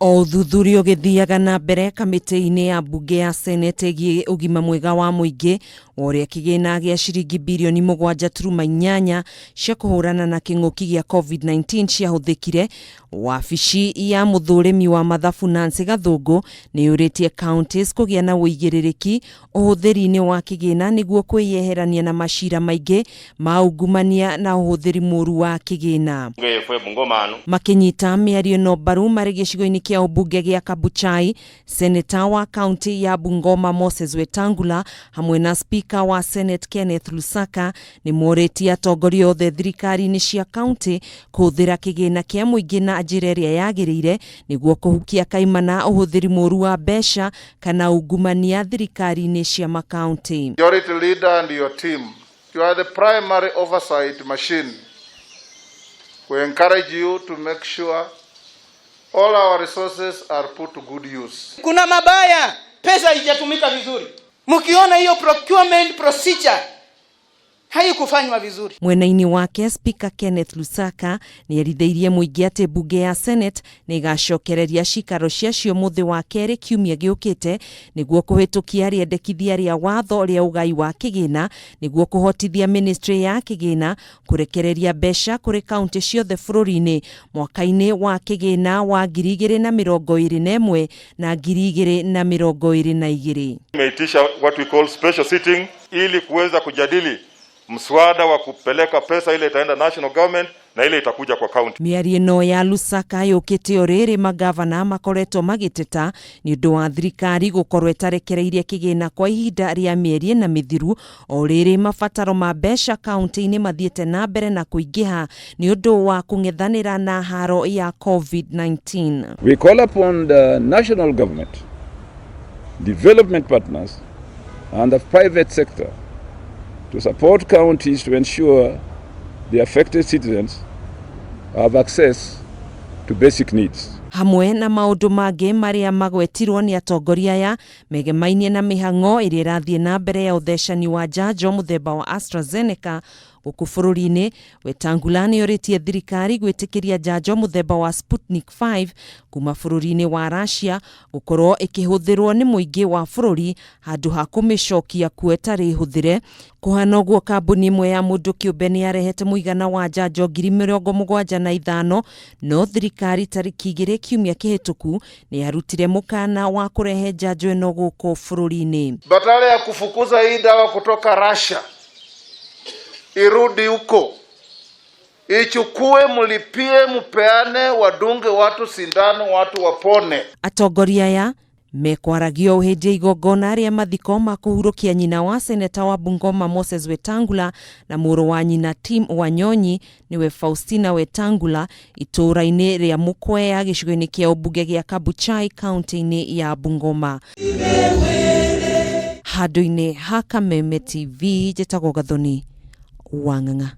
O thuthurio githiaga na mbere kamiti-ini ya bunge ya Senate ĩgiĩ ũgima mwega wa mũingĩ ũrĩa kĩgĩna gĩa ciringi birioni 7.8 cia kũhũrana na kĩng'ũki gĩa COVID-19 ciahũthĩkire. Wabici ya mũthũrĩmi wa mathabu Nancy Gathũngũ nĩ yũrĩtie counties kũgĩa na ũigĩrĩrĩki ũhũthĩri-inĩ wa kĩgĩna nĩguo kwĩyeherania na macira maingĩ ma ungumania na ũhũthĩri mũru wa kĩgĩna. Makinyita mĩario no mbaru marĩ gĩcigo-inĩ kĩa ũmbunge gĩa Kabuchai, seneta wa kaunti ya Bungoma Moses Wetangula hamwe na speaker wa Senate Kenneth Lusaka nĩ morĩtie atongoria othe thirikari-inĩ cia kaunti kũhũthĩra kĩgĩna kĩa mũingĩ na njĩra ĩrĩa yagĩrĩire nĩguo kũhukia kaimana ũhũthĩri mũru wa mbeca kana ungumania thirikari-inĩ cia makaunti. Majority leader and your team, you are the primary oversight machine. We encourage you to make sure all our resources are put to good use. Kuna mabaya, pesa haijatumika vizuri. Mkiona hiyo procurement procedure haikufanywa vizuri. Mwena-inĩ wake speaker Kenneth Lusaka nĩ erithĩirie mũingĩ atĩ bunge ya Senate nĩ igacokereria cikaro ciacio mũthĩ wa kerĩ kiumia gĩũkĩte nĩguo kũhĩtũkia rĩendekithia rĩa watho rĩa ũgai wa kĩgĩna nĩguo kũhotithia ministry ya kĩgĩna kũrekereria mbeca kũrĩ kaunti ciothe bũrũri-inĩ mwaka-inĩ wa kĩgĩna wa 2021 na 2022. Tumeitisha what we call special sitting ili kuweza kujadili mswada wa kupeleka pesa ile itaenda national government na ile itakuja kwa county. Mĩario ĩno ya Lusaka yũkĩte o rĩrĩ magavana makoretwo magĩteta nĩ ũndũ wa thirikari gũkorwo ĩtarekereirie kĩgĩna kwa ihinda rĩa mĩeri na mĩthiru o rĩrĩ mabataro ma mbeca kaunti-inĩ mathiĩte na mbere na kũingĩha nĩ ũndũ wa kũng'ethanĩra na haro ya COVID-19. We call upon the national government, development partners and the private sector to support counties to ensure the affected citizens have access to basic needs. Hamwe na maũndũ mangĩ marĩa magwetirwo nĩ atongoria aya megemainie na mĩhang'o ĩrĩa ĩrathiĩ na mbere ya ũthecani wa njanjo mũthemba wa AstraZeneca gũkũ bũrũri-inĩ. Wetangula nĩ orĩtie thirikari gwĩtĩkĩria njanjo mũthemba wa Sputnik 5 kuma bũrũri-inĩ wa Russia gũkorwo ĩkĩhũthĩrwo nĩ mũingĩ wa bũrũri handũ ha kũmĩcokia kuo ĩtarĩ hũthĩre. Kũhana ũguo kambuni ĩmwe ya mũndũ kĩũmbe nĩ yarehete mũigana wa njanjo 75,000 no thirikari tarĩki 2 kiumia kĩhĩtũku nĩ yarutire mũkana wa kũrehe njanjo ĩno gũkũ bũrũri-inĩ. Badala ya kufukuza hii dawa kutoka Russia, irudi huko, ichukue, mlipie, mpeane, wadunge watu sindano, watu wapone. Atongoria aya mekwaragio hĩndĩ ya igongona rĩa mathiko ma kũhurũkia nyina wa seneta wa Bungoma Moses Wetangula na mũrũ wa nyina Tim Wanyonyi nĩwe Faustina Wetangula itũũra-inĩ rĩa Mũkwea gĩcigo-inĩ kĩa ũmbunge gĩa Kabuchai kaunti-inĩ ya Bungoma. Handũ-inĩ ha Kameme TV njĩtagwo Gathoni Wang'ang'a.